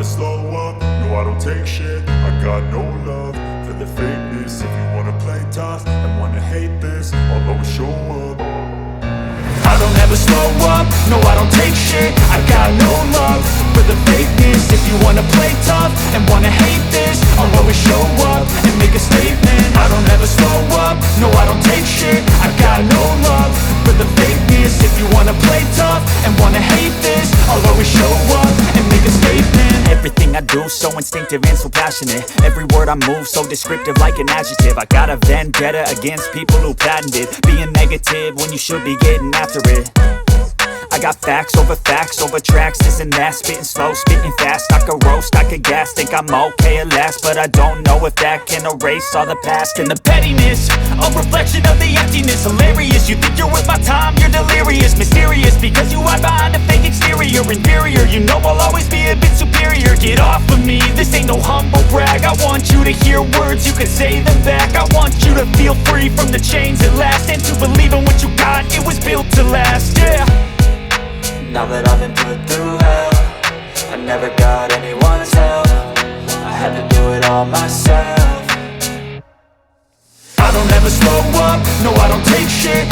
slow up, no I don't take shit. I got no love for the fakeness. If you wanna play tough and wanna hate this, I'll always show up. I don't ever slow up, no I don't take shit. I got no love for the fakeness. If you wanna play tough and wanna hate this, I'll always show up and make a statement. I don't ever slow up, no I don't take shit. I got no love for the fakeness. If you wanna play tough and wanna hate this, I'll always show up and make a statement. Everything I do so instinctive and so passionate. Every word I move so descriptive like an adjective. I got a vendetta against people who patented being negative when you should be getting after it. I got facts over tracks, this and that. Spitting slow, spitting fast, I could roast, I could gas. Think I'm okay at last, but I don't know if that can erase all the past. And the pettiness, a reflection of the emptiness. Hilarious, you think you're worth my time, you're delirious. Mysterious, because you hide behind a fake exterior. Inferior, you know I'll always be a bit superior. Get off of me, this ain't no humble brag. I want you to hear words, you can say them back. I want you to feel free from the chains at last, and to believe in what you got, it was built to last, yeah. Now that I've been put through hell, I never got anyone's help. I had to do it all myself. I don't ever slow up, no I don't take shit.